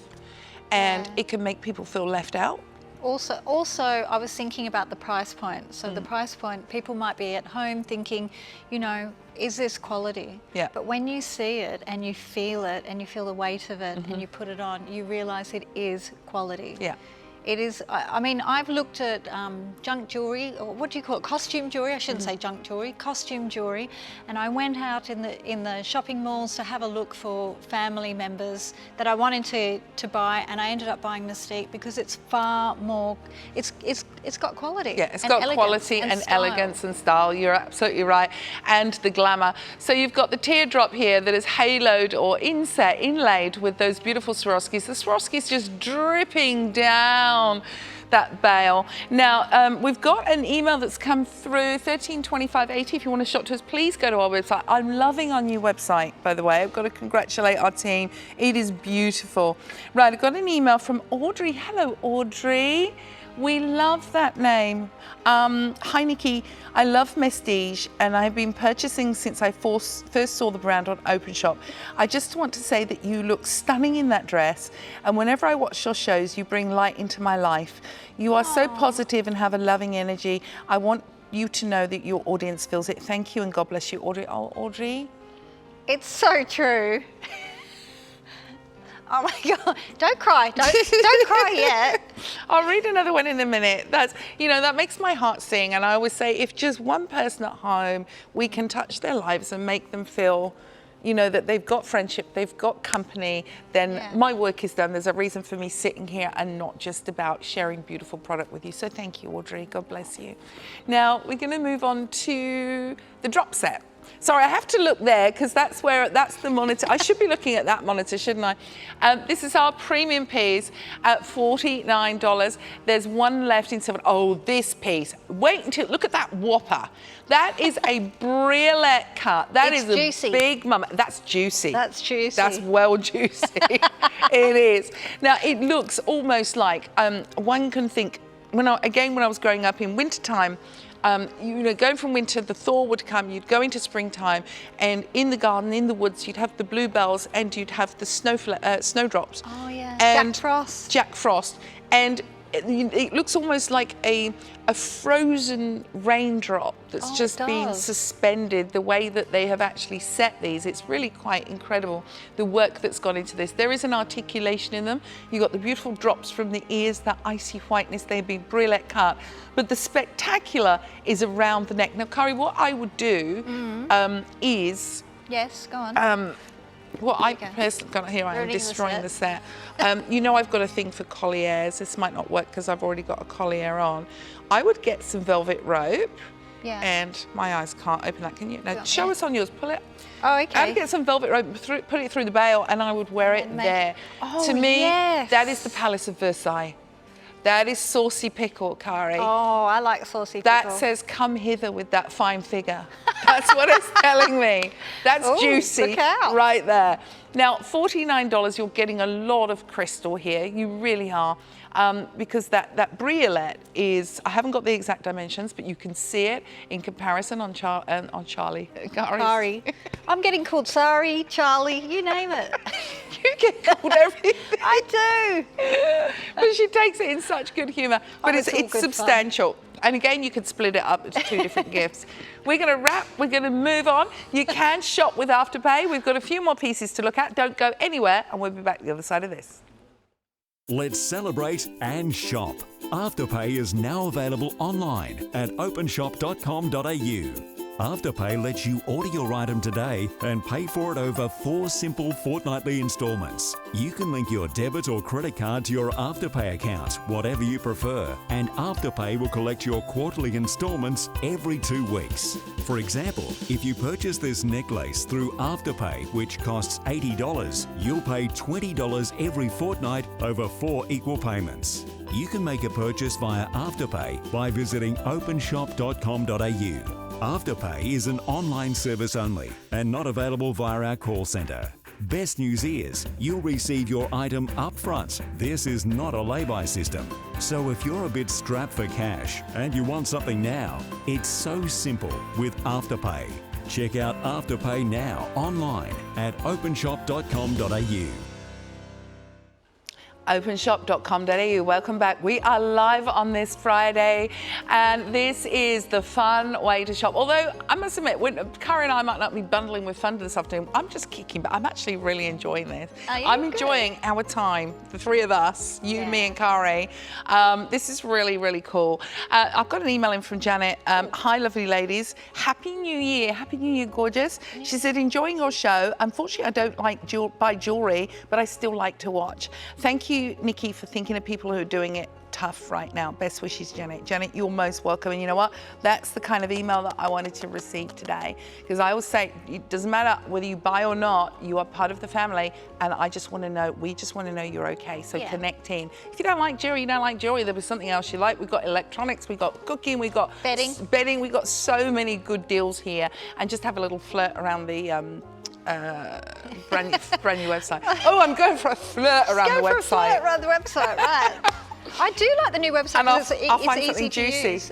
and it can make people feel left out. Also, I was thinking about the price point. So the price point, people might be at home thinking, you know, is this quality? Yeah. But when you see it and you feel the weight of it and you put it on, you realize it is quality. Yeah. It is, I mean, I've looked at junk jewelry, or what do you call it, costume jewelry? I shouldn't say junk jewelry, costume jewelry. And I went out in the shopping malls to have a look for family members that I wanted to buy, and I ended up buying Mestige because it's far more, it's got quality. Yeah, it's got quality and elegance and style. You're absolutely right. And the glamour. So you've got the teardrop here that is haloed or inlaid with those beautiful Swarovskis. The Swarovskis just dripping down that bail. Now, we've got an email that's come through, 132580. If you want to shop to us, please go to our website. I'm loving our new website, by the way. I've got to congratulate our team. It is beautiful. Right, I've got an email from Audrey. Hello, Audrey. We love that name. Hi, Nikki. I love Mestige and I've been purchasing since I first saw the brand on Openshop. I just want to say that you look stunning in that dress, and whenever I watch your shows, you bring light into my life. You are so positive and have a loving energy. I want you to know that your audience feels it. Thank you and God bless you, Audrey. Oh, Audrey. It's so true. Oh my God, don't cry, don't cry yet. I'll read another one in a minute. That's, you know, that makes my heart sing. And I always say, if just one person at home, we can touch their lives and make them feel, you know, that they've got friendship, they've got company, then my work is done. There's a reason for me sitting here and not just about sharing beautiful product with you. So thank you, Audrey, God bless you. Now, we're gonna move on to the drop set. Sorry, I have to look there because that's the monitor. I should be looking at that monitor, shouldn't I? This is our premium piece at $49. There's one left in 7. Oh, this piece. Wait until, look at that whopper. That is a briolet cut. That is juicy. A big mama. That's juicy. That's juicy. That's well juicy. It is. Now, it looks almost like, one can think, when I was growing up in wintertime, you know, going from winter, the thaw would come, you'd go into springtime, and in the garden, in the woods, you'd have the bluebells and you'd have the snowdrops. Oh yeah, and Jack Frost. Jack Frost. And it looks almost like a frozen raindrop that's just been suspended, the way that they have actually set these. It's really quite incredible, the work that's gone into this. There is an articulation in them. You've got the beautiful drops from the ears, that icy whiteness, they've been brilliant cut. But the spectacular is around the neck. Now, Kari, what I would do is... Yes, go on. Well, I personally, here I am destroying the set. You know, I've got a thing for colliers. This might not work because I've already got a collier on. I would get some velvet rope. Yeah. And my eyes can't open that, can you? No, show us on yours, pull it. Oh, okay. I'd get some velvet rope, put it through the bail, and I would wear it there. Oh, to me, yes. that is the Palace of Versailles. That is saucy pickle, Kari. Oh, I like saucy That pickle. says, come hither with that fine figure. That's what it's telling me. That's Ooh, juicy look out. right there. Now, $49, you're getting a lot of crystal here. You really are. Because that briolette is, I haven't got the exact dimensions, but you can see it in comparison on Charlie. Sorry. I'm getting called Sorry, Charlie, you name it. You get called everything. I do. But she takes it in such good humour. But Oh, it's it's all good substantial. And again, you could split it up into two different gifts. We're going to wrap. We're going to move on. You can shop with Afterpay. We've got a few more pieces to look at. Don't go anywhere, and we'll be back the other side of this. Let's celebrate and shop. Afterpay is now available online at openshop.com.au. Afterpay lets you order your item today and pay for it over 4 simple fortnightly instalments. You can link your debit or credit card to your Afterpay account, whatever you prefer, and Afterpay will collect your quarterly instalments every 2 weeks. For example, if you purchase this necklace through Afterpay, which costs $80, you'll pay $20 every fortnight over 4 equal payments. You can make a purchase via Afterpay by visiting openshop.com.au. Afterpay is an online service only and not available via our call centre. Best news is you'll receive your item upfront. This is not a lay-by system. So if you're a bit strapped for cash and you want something now, it's so simple with Afterpay. Check out Afterpay now online at openshop.com.au. Openshop.com.au. Welcome back. We are live on this Friday, and this is the fun way to shop. Although I must admit, Kari and I might not be bundling with fun this afternoon. I'm just kicking back. I'm actually really enjoying this. I'm enjoying our time, the three of us, you, me, and Kari. This is really, really cool. I've got an email in from Janet. Hi, lovely ladies. Happy New Year. Happy New Year, gorgeous. She said, enjoying your show. Unfortunately, I don't like buy jewellery, but I still like to watch. Thank you, Nikki, for thinking of people who are doing it tough right now. Best wishes, Janet. Janet, you're most welcome. And you know what? That's the kind of email that I wanted to receive today. Because I always say, it doesn't matter whether you buy or not, you are part of the family. And I just want to know, we just want to know you're okay. So connect in. If you don't like jewelry, you don't like jewelry, there was something else you like. We've got electronics, we've got cooking, we've got bedding. We've got so many good deals here. And just have a little flirt around the brand new website. Oh, I'm going for a flirt around the website. Flirt around the website, right. I do like the new website because I'll find it's something easy to juicy. use.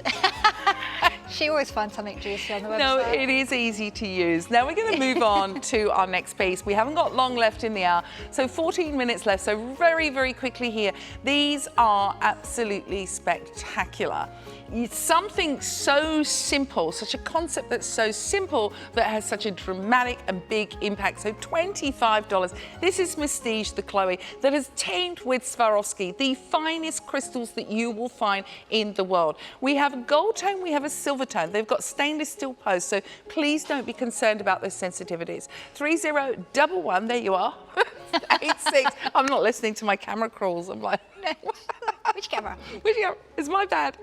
She always finds something juicy on the website. No, it is easy to use. Now we're going to move on to our next piece. We haven't got long left in the hour, so 14 minutes left. So very, very quickly here. These are absolutely spectacular. It's something so simple, such a concept that's so simple that has such a dramatic and big impact. So $25. This is Mestige, the Chloe, that is teamed with Swarovski, the finest crystals that you will find in the world. We have a gold tone, we have a silver tone. They've got stainless steel posts, so please don't be concerned about those sensitivities. 3011, there you are. 86. I'm not listening to my camera crawls. I'm like, Which camera? which camera? It's my bad.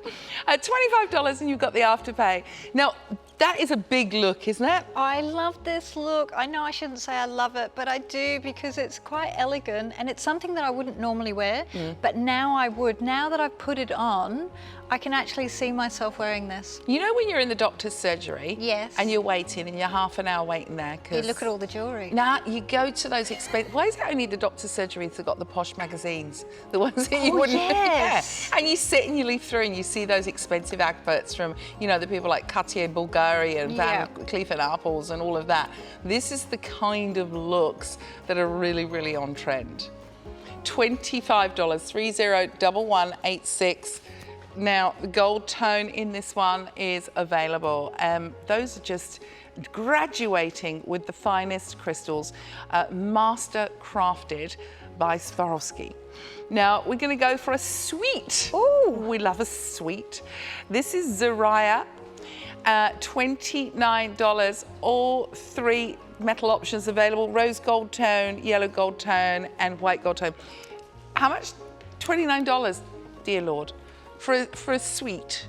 $25 and you've got the Afterpay. Now, that is a big look, isn't it? I love this look. I know I shouldn't say I love it, but I do because it's quite elegant and it's something that I wouldn't normally wear, but now I would. Now that I've put it on, I can actually see myself wearing this. You know when you're in the doctor's surgery? Yes. And you're waiting and you're half an hour waiting there? You look at all the jewellery. Nah, you go to those expensive... Why is it only the doctor's surgeries that got the posh magazines? The ones that you wouldn't... Yes. Yeah. And you sit and you leaf through and you see those expensive adverts from, you know, the people like Cartier Bulgari and Van Cleef & Arpels and all of that. This is the kind of looks that are really, really on trend. $25, 301186. Now, the gold tone in this one is available. Those are just graduating with the finest crystals, master crafted by Swarovski. Now, we're going to go for a sweet. Ooh, we love a sweet. This is Zaria, $29. All 3 metal options available: rose gold tone, yellow gold tone, and white gold tone. How much? $29, dear Lord. For a suite.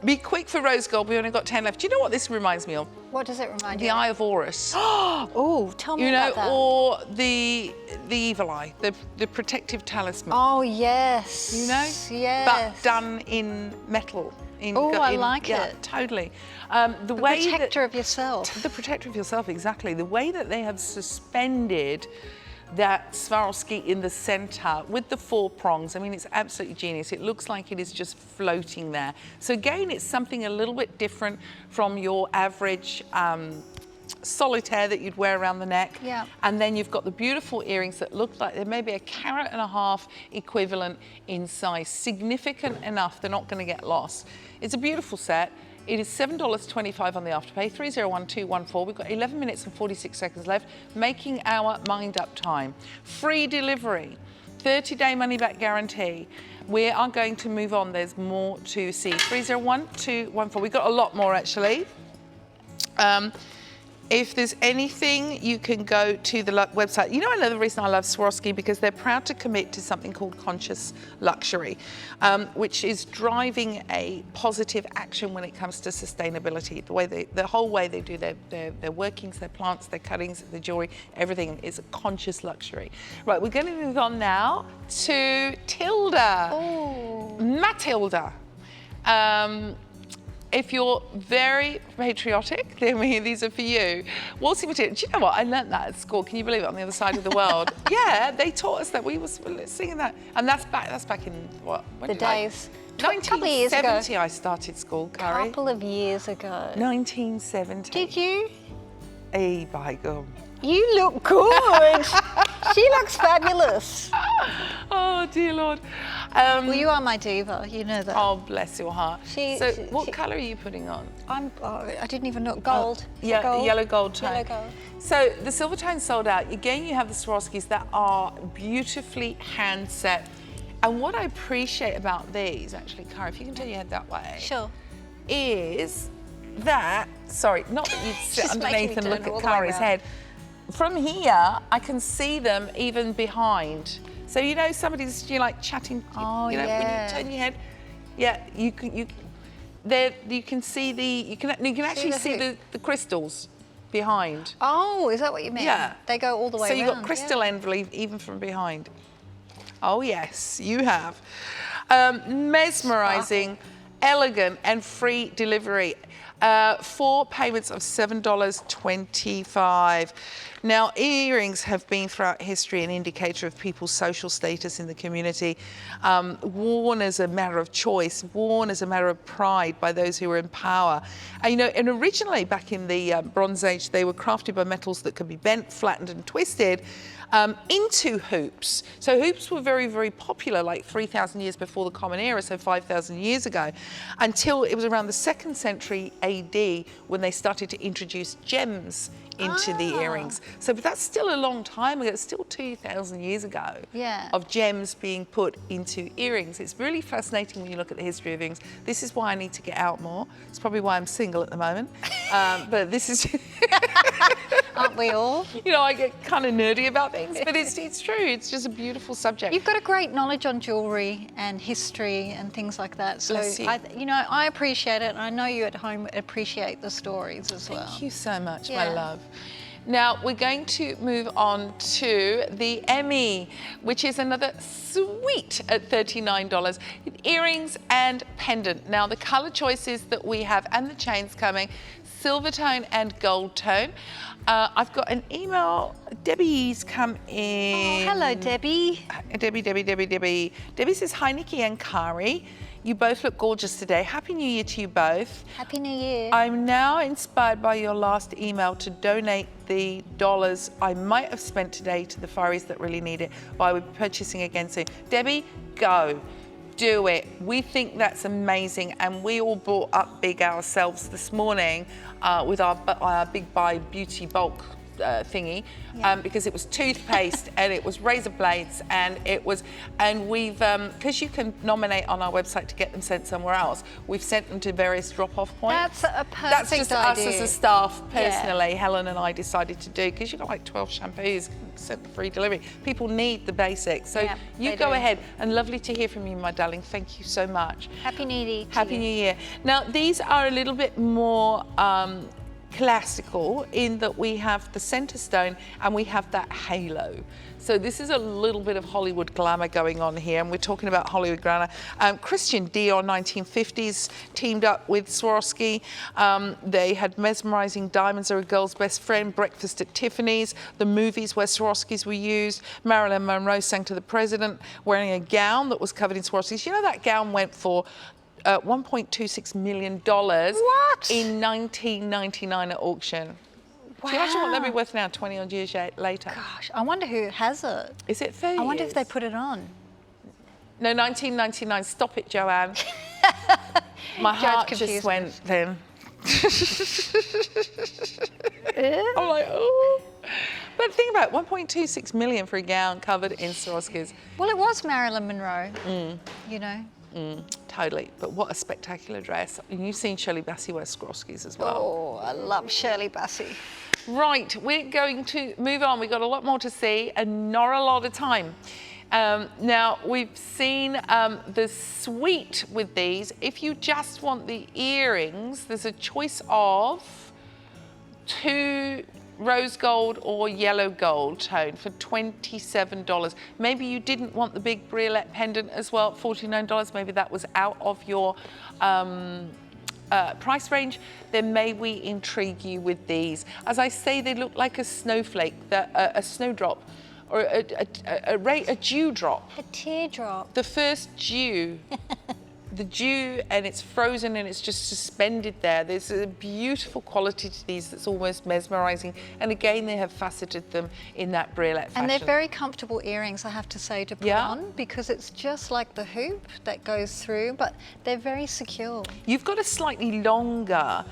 Be quick for rose gold. We only got 10 left. Do you know what this reminds me of? What does it remind you The of? Eye of Horus. Oh, tell me about that. Or the evil eye, the protective talisman. Oh, yes. You know? Yes. But done in metal. I like yeah, it. Totally. The protector of yourself. The protector of yourself, exactly. The way that they have suspended that Swarovski in the center with the 4 prongs, I mean, it's absolutely genius. It looks like it is just floating there. So again, it's something a little bit different from your average solitaire that you'd wear around the neck. Yeah. And then you've got the beautiful earrings that look like they're maybe a carat and a half equivalent in size, significant enough they're not going to get lost. It's a beautiful set. It is $7.25 on the Afterpay, 301214. We've got 11 minutes and 46 seconds left, making our mind up time. Free delivery, 30-day money-back guarantee. We are going to move on. There's more to see. 301214. We've got a lot more, actually. If there's anything, you can go to the website. You know, another reason I love Swarovski, because they're proud to commit to something called conscious luxury, which is driving a positive action when it comes to sustainability. The whole way they do their workings, their plants, their cuttings, their jewelry, everything is a conscious luxury. Right, we're going to move on now to Tilda. Oh. Matilda. If you're very patriotic, then these are for you. Waltzing Matilda. Do you know what? I learnt that at school. Can you believe it? On the other side of the world. Yeah, they taught us that. We were singing that, and that's back in what? When The did I- days. A couple of years ago. 1970 I started school, A Carrie. couple of years ago. 1970. Did you? Hey, by gum. You look good. She looks fabulous. Oh, dear Lord. Well, you are my diva. You know that. Oh, bless your heart. She- so she- what she- colour are you putting on? I didn't even know. Gold. Is Yeah, it gold? yellow gold tone. Yellow gold. So the silver tone sold out. Again, you have the Swarovskis that are beautifully hand set. And what I appreciate about these, actually, Cara, if you can turn your head that way, Sure. is that, sorry, not that you'd sit She's making underneath me and turn look all at the way Kari's round. head. From here, I can see them even behind. So you know somebody's like chatting. Oh, you know, yeah. when you turn your head, yeah, you can see you can actually the see hoop. the crystals behind. Oh, is that what you mean? Yeah. They go all the way So around. you've got crystal yeah. envelope even from behind. Oh yes, you have. Mesmerizing, elegant and free delivery. 4 payments of $7.25. Now, earrings have been throughout history an indicator of people's social status in the community, worn as a matter of choice, worn as a matter of pride by those who were in power. And, you know, and originally back in the Bronze Age, they were crafted by metals that could be bent, flattened and twisted into hoops. So hoops were very, very popular, like 3,000 years before the Common Era, so 5,000 years ago, until it was around the 2nd century AD when they started to introduce gems into the earrings. So, but that's still a long time ago. It's still 2,000 years ago Yeah. of gems being put into earrings. It's really fascinating when you look at the history of earrings. This is why I need to get out more. It's probably why I'm single at the moment. But this is... Aren't we all? You know, I get kind of nerdy about things, but it's true. It's just a beautiful subject. You've got a great knowledge on jewellery and history and things like that. So, Bless you. I appreciate it, and I know you at home appreciate the stories as well. Thank you so much, my Yeah. love. Now, we're going to move on to the Emmy, which is another sweet at $39. Earrings and pendant. Now, the colour choices that we have and the chains coming, silver tone and gold tone. I've got an email. Debbie's come in. Oh, hello, Debbie. Debbie. Debbie says, hi, Nikki and Kari. You both look gorgeous today. Happy New Year to you both. Happy New Year. I'm now inspired by your last email to donate the dollars I might have spent today to the Far East that really need it, but I will be purchasing again soon. Debbie, go. Do it. We think that's amazing, and we all brought up big ourselves this morning with our Big Buy Beauty Bulk thingy because it was toothpaste and it was razor blades and it was, and we've, because you can nominate on our website to get them sent somewhere else, we've sent them to various drop-off points. That's a perfect That's just idea. us as a staff personally, Helen and I decided to do, because you've got like 12 shampoos, sent for free delivery. People need the basics. So you go ahead, and lovely to hear from you, my darling. Thank you so much. Happy New Year. Happy New Year. Now, these are a little bit more classical in that we have the center stone and we have that halo. So this is a little bit of Hollywood glamour going on here, and we're talking about Hollywood glamour. Christian Dior 1950s teamed up with Swarovski. They had mesmerizing diamonds are a girl's best friend, breakfast at Tiffany's, the movies where Swarovskis were used. Marilyn Monroe sang to the president wearing a gown that was covered in Swarovskis. You know that gown went for $1.26 million in 1999 at auction. Wow. Can you imagine what they'd be worth now, 20 odd years later? Gosh, I wonder who has it. Is it 30 I wonder years? if they put it on. No, 1999. Stop it, Joanne. My heart just went then. I'm like, oh. But think about it, 1.26 million for a gown covered in Swarovskis. Well, it was Marilyn Monroe, you know. Totally, but what a spectacular dress. And you've seen Shirley Bassey wear Swarovskis as well. Oh, I love Shirley Bassey. Right, we're going to move on. We've got a lot more to see and not a lot of time. Now, we've seen the suite with these. If you just want the earrings, there's a choice of 2 rose gold or yellow gold tone for $27. Maybe you didn't want the big briolet pendant as well, $49. Maybe that was out of your price range. Then may we intrigue you with these. As I say, they look like a snowflake, a snowdrop, or a dewdrop. A teardrop. The first dew. The dew, and it's frozen and it's just suspended there. There's a beautiful quality to these that's almost mesmerizing. And again, they have faceted them in that briolet fashion. And they're very comfortable earrings, I have to say, to put on, because it's just like the hoop that goes through, but they're very secure. You've got a slightly longer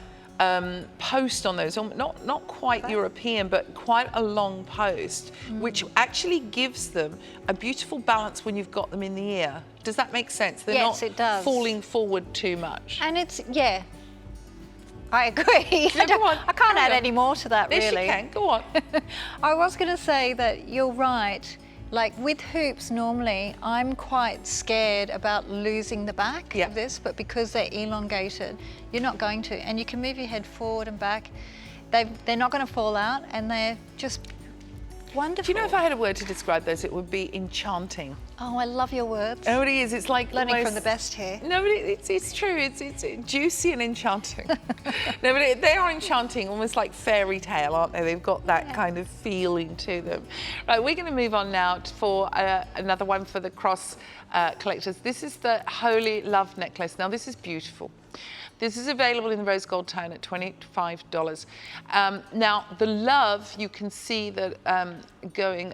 post on those, not quite European, but quite a long post, which actually gives them a beautiful balance when you've got them in the ear. Does that make sense? They're Yes, not it does. falling forward too much. And it's, I agree. No, go on, I can't carry add on. any more to that, Yes, really. you can. Go on. I was going to say that you're right. Like with hoops, normally I'm quite scared about losing the back of this, but because they're elongated, you're not going to. And you can move your head forward and back. They're not going to fall out, and they're just wonderful. Do you know, if I had a word to describe those, it would be enchanting. Oh, I love your words. Oh, it is. It's like Learning almost, from the best here. No, but it's true. It's juicy and enchanting. No, but they are enchanting, almost like fairy tale, aren't they? They've got that kind of feeling to them. Right, we're going to move on now for another one for the cross collectors. This is the Holy Love necklace. Now, this is beautiful. This is available in the rose gold tone at $25. Now, the love, you can see that going,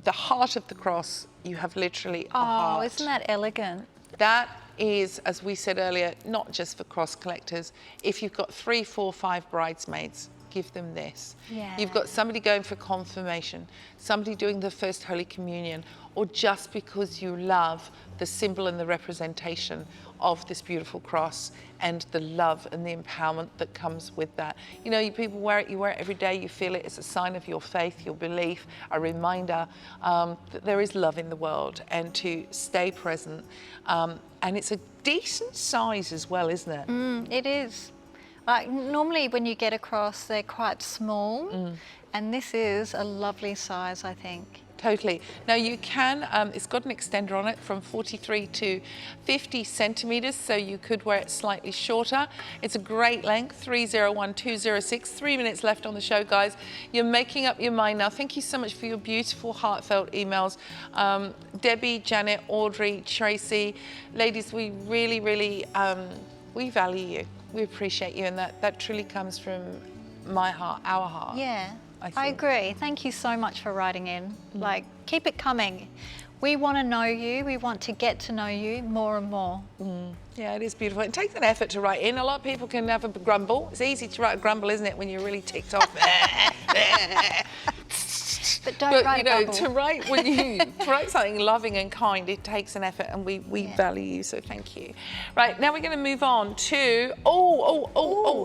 the heart of the cross, you have literally a heart. Oh, isn't that elegant? That is, as we said earlier, not just for cross collectors. If you've got 3, 4, 5 bridesmaids, give them this. Yeah. You've got somebody going for confirmation, somebody doing the first Holy Communion, or just because you love the symbol and the representation of this beautiful cross and the love and the empowerment that comes with that. You know, you people wear it, you wear it every day, you feel it, it's a sign of your faith, your belief, a reminder that there is love in the world and to stay present. And it's a decent size as well, isn't it? It is. Like normally when you get a cross, they're quite small, and this is a lovely size, I think. Totally. Now you can, it's got an extender on it from 43 to 50 centimeters, so you could wear it slightly shorter. It's a great length, 301206. 3 minutes left on the show, guys. You're making up your mind now. Thank you so much for your beautiful, heartfelt emails. Debbie, Janet, Audrey, Tracy. Ladies, we really, really, we value you. We appreciate you, and that truly comes from my heart, our heart. Yeah. I think. agree. Thank you so much for writing in. Like, keep it coming. We want to know you. We want to get to know you more and more. Yeah, it is beautiful. It takes an effort to write in. A lot of people can have a grumble. It's easy to write a grumble, isn't it, when you're really ticked off? But don't But write you know, a bubble. to write something loving and kind, it takes an effort, and we value you, so thank you. Right, now we're going to move on to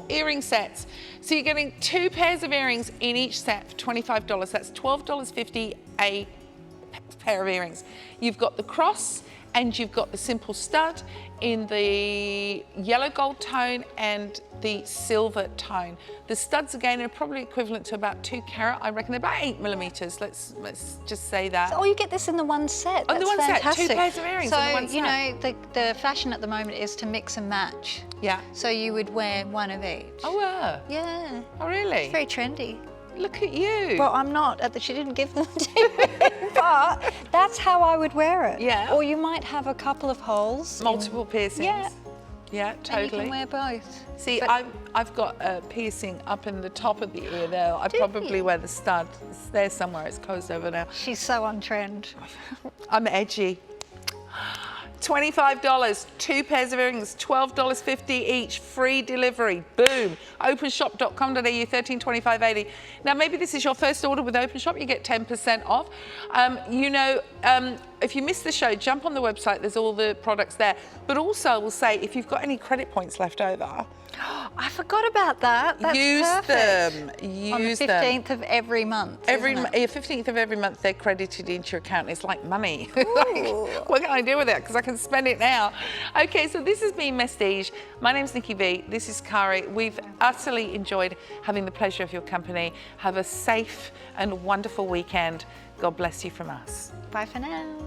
earring sets. So you're getting 2 pairs of earrings in each set for $25. That's $12.50 a pair of earrings. You've got the cross and you've got the simple stud in the yellow gold tone and the silver tone. The studs again are probably equivalent to about 2 carat. I reckon they're about 8 millimeters. Let's just say that. Oh, you get this in the one set. Oh, the That's one set, 2 fantastic. pairs of earrings so, in the one set. you know, the fashion at the moment is to mix and match. Yeah. So you would wear one of each. Oh, Yeah. oh really? It's very trendy. Look at you. Well, I'm not. She didn't give them to me, but that's how I would wear it. Yeah. Or you might have a couple of holes. Multiple piercings. Yeah. Yeah, And totally. you can wear both. See, But- I've got a piercing up in the top of the ear there. I probably wear the stud. It's there somewhere. It's closed over now. She's so on trend. I'm edgy. $25, 2 pairs of earrings, $12.50 each, free delivery, boom. Openshop.com.au, $13.25.80. Now, maybe this is your first order with Openshop, you get 10% off. If you missed the show, jump on the website, there's all the products there. But also, I will say, if you've got any credit points left over, I forgot about that. That's use perfect. them. On the Use them. 15th of every month. isn't it? 15th of every month, they're credited into your account. It's like money. Like, what can I do with it? Because I can spend it now. Okay, so this has been Mestige. My name's Nikki V. This is Kari. We've utterly enjoyed having the pleasure of your company. Have a safe and wonderful weekend. God bless you from us. Bye for now.